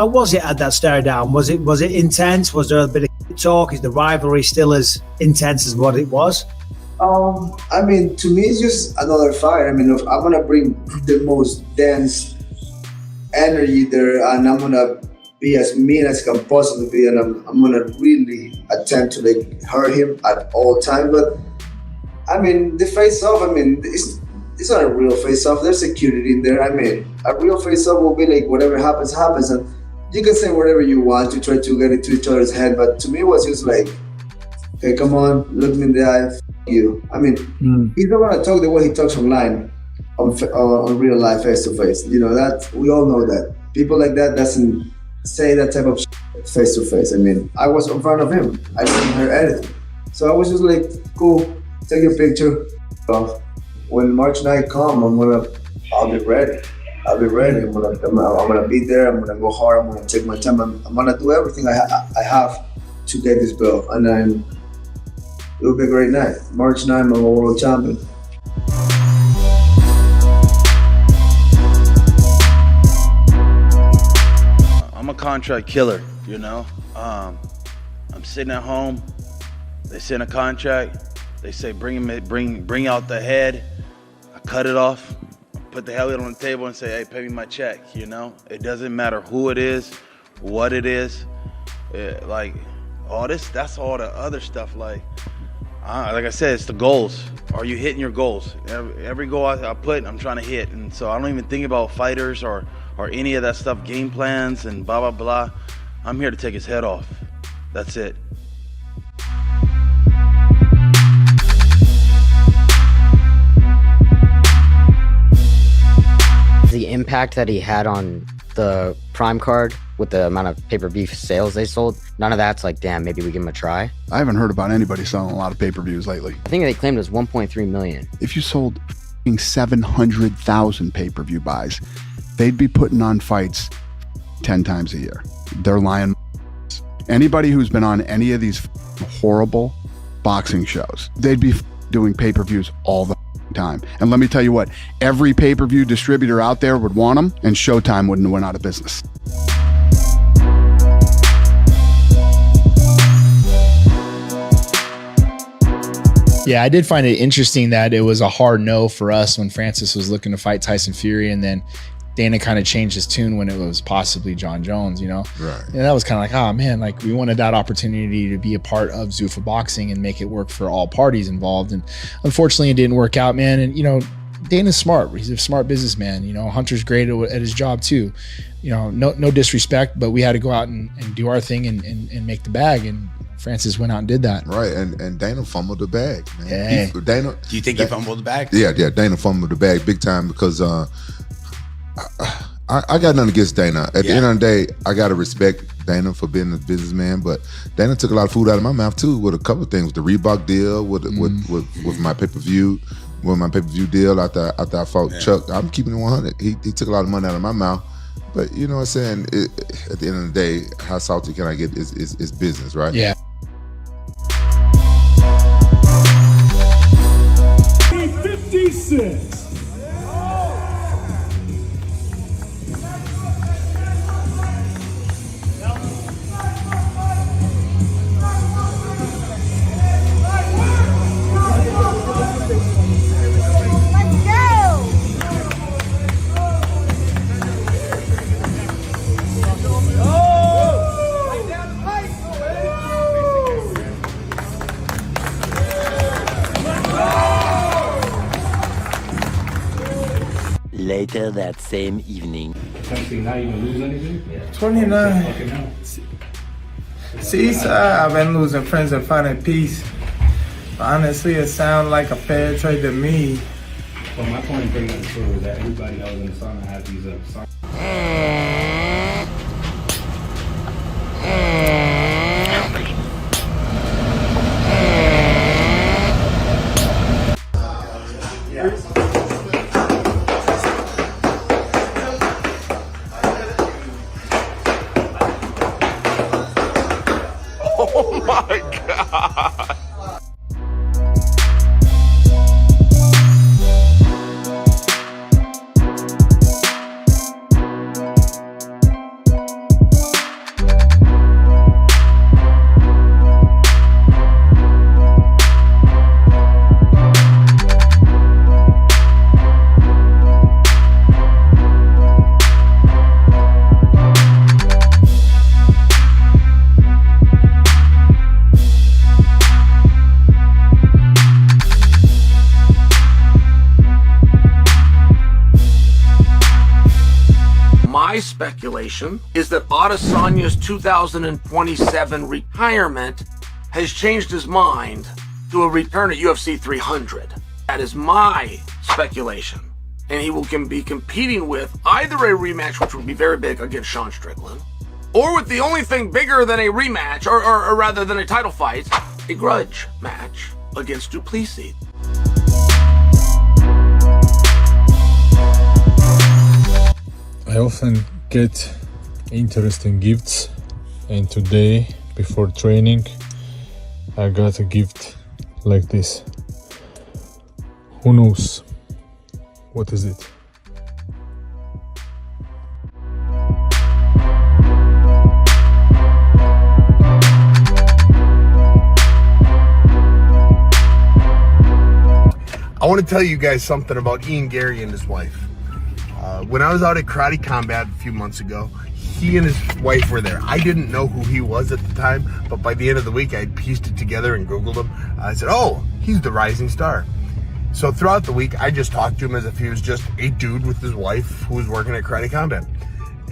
How was it at that stare down? Was it intense? Was there a bit of talk? Is the rivalry still as intense as what it was? I mean, to me, it's just another fight. I mean, I'm gonna bring the most dense energy there, and I'm gonna be as mean as I can possibly be, and I'm gonna really attempt to like hurt him at all time. But I mean, the face-off, I mean, it's not a real face-off. There's security in there. I mean, a real face-off will be like whatever happens, happens, and you can say whatever you want to try to get into each other's head. But to me, it was just like, okay, come on, look me in the eye, f you. I mean, he's not gonna talk the way he talks online on real life, face to face. You know that we all know that people like that doesn't say that type of shit face to face. I mean, I was in front of him. I didn't hear anything, so I was just like, cool, take a picture. When March 9th come, I'll be ready. I'll be ready. I'm gonna be there. I'm gonna go hard. I'm gonna take my time. I'm gonna do everything I have to get this belt, and then it'll be a great night. March 9th, I'm a world champion. I'm a contract killer, you know. I'm sitting at home. They send a contract. They say bring out the head. I cut it off. Put the helmet on the table and say, hey, pay me my check. You know, it doesn't matter who it is, what it is. Like all this, that's all the other stuff. Like I said, it's the goals. Are you hitting your goals? Every goal I put, I'm trying to hit, and so I don't even think about fighters or any of that stuff, game plans and blah, blah, blah. I'm here to take his head off. That's it. The impact that he had on the Prime card with the amount of pay-per-view sales they sold, none of that's like, damn, maybe we give him a try. I haven't heard about anybody selling a lot of pay-per-views lately. I think they claimed it was 1.3 million. If you sold 700,000 pay-per-view buys, they'd be putting on fights 10 times a year. They're lying. Anybody who's been on any of these horrible boxing shows, they'd be doing pay-per-views all the time. And let me tell you what, every pay-per-view distributor out there would want them, and Showtime wouldn't have went out of business. Yeah, I did find it interesting that it was a hard no for us when Francis was looking to fight Tyson Fury, and then Dana kind of changed his tune when it was possibly John Jones, you know? Right. And that was kind of like, oh man, like we wanted that opportunity to be a part of Zuffa Boxing and make it work for all parties involved. And unfortunately it didn't work out, man. And you know, Dana's smart. He's a smart businessman. You know, Hunter's great at his job too. You know, no disrespect, but we had to go out and do our thing and make the bag. And Francis went out and did that. Right, and Dana fumbled the bag, man. Hey. Do you think he fumbled the bag? Yeah, Dana fumbled the bag big time because I got nothing against Dana. At the end of the day, I got to respect Dana for being a businessman, but Dana took a lot of food out of my mouth too with a couple of things. The Reebok deal, with my pay-per-view, deal after I fought Chuck. I'm keeping it 100. He took a lot of money out of my mouth. But you know what I'm saying? At the end of the day, how salty can I get is business, right? Yeah. 56. Later that same evening. Not even lose anything? 29. See, I've been losing friends and finding peace. Honestly, it sounds like a fair trade to me. Well, my point of bringing this forward is that everybody else in the sauna has these saunas. Oh my God. speculation is that Adesanya's 2027 retirement has changed his mind to a return at UFC 300. That is my speculation. And he will be competing with either a rematch, which would be very big against Sean Strickland, or with the only thing bigger than a rematch, or rather than a title fight, a grudge match against Duplessis. I often get interesting gifts, and today, before training, I got a gift like this. Who knows? What is it? I want to tell you guys something about Ian Garry and his wife. When I was out at Karate Combat a few months ago, he and his wife were there. I didn't know who he was at the time, but by the end of the week, I had pieced it together and Googled him. I said, oh, he's the rising star. So throughout the week, I just talked to him as if he was just a dude with his wife who was working at Karate Combat.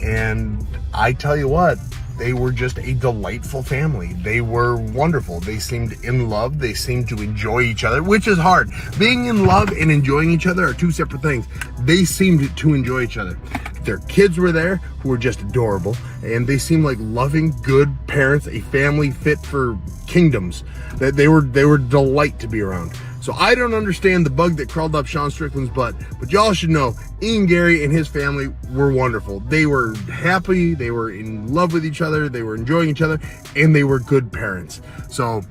And I tell you what, they were just a delightful family. They were wonderful. They seemed in love. They seemed to enjoy each other, which is hard. Being in love and enjoying each other are two separate things. They seemed to enjoy each other. Their kids were there, who were just adorable, and they seemed like loving, good parents, a family fit for kingdoms. That they were delight to be around. So I don't understand the bug that crawled up Sean Strickland's butt, but y'all should know Ian Garry and his family were wonderful. They were happy, they were in love with each other, they were enjoying each other, and they were good parents. So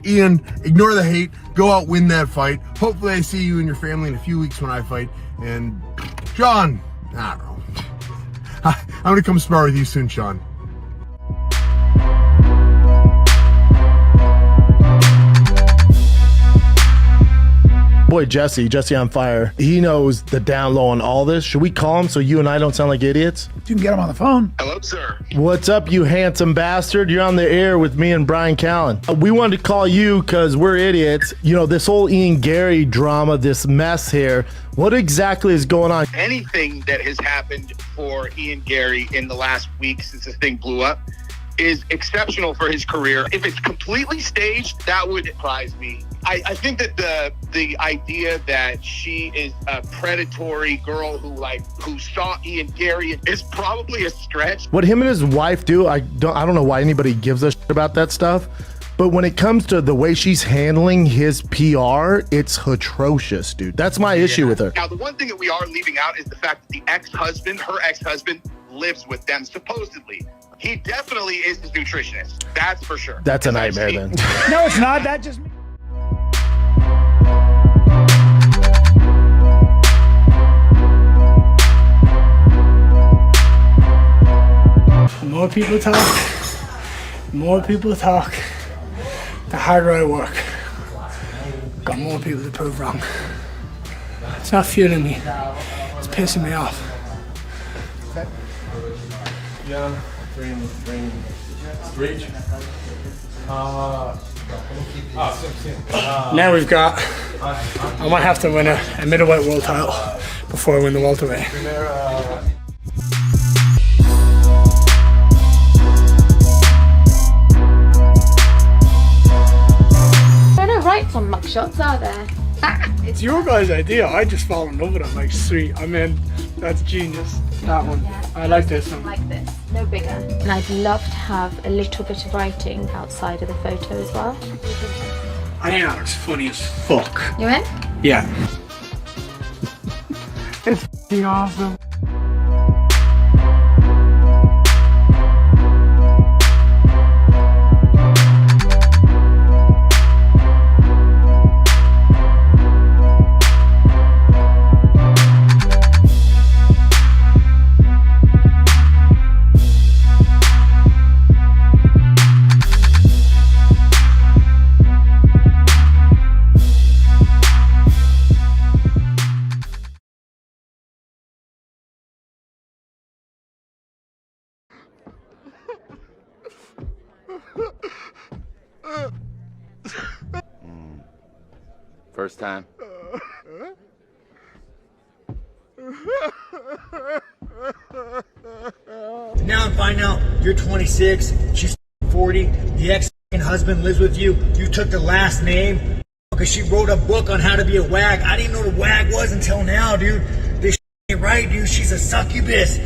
Ian, ignore the hate, go out, win that fight. Hopefully I see you and your family in a few weeks when I fight. And Sean, I don't know. I'm gonna come spar with you soon, Sean. Boy, Jesse on fire. He knows the down low on all this. Should we call him so you and I don't sound like idiots? You can get him on the phone. Hello, sir. What's up, you handsome bastard? You're on the air with me and Brian Callen. We wanted to call you because we're idiots. You know, this whole Ian Garry drama, this mess here. What exactly is going on? Anything that has happened for Ian Garry in the last week since this thing blew up is exceptional for his career. If it's completely staged, that would surprise me. I think that the idea that she is a predatory girl who saw Ian Garry is probably a stretch. What him and his wife do, I don't know why anybody gives a shit about that stuff. But when it comes to the way she's handling his PR, it's atrocious, dude. That's my issue with her. Now, the one thing that we are leaving out is the fact that her ex-husband, lives with them, supposedly. He definitely is his nutritionist. That's for sure. That's a nightmare, then. No, it's not. That just... More people talk, the harder I work. Got more people to prove wrong. It's not fueling me, it's pissing me off. Yeah, reach. Now we've got, I might have to win a middleweight world title before I win the welterweight. Rights on mugshots, are there? It's your guys' idea. I just fall in love with it. Like, sweet. I mean, that's genius. That one. Yeah. I like this one. Like this, no bigger. And I'd love to have a little bit of writing outside of the photo as well. I think that looks funny as fuck. You in? Yeah. It's f***ing awesome. First time. Now I'm finding out you're 26, she's 40, the ex-husband lives with you, you took the last name because she wrote a book on how to be a wag. I didn't know what a wag was until now, dude. This ain't right, dude. She's a succubus.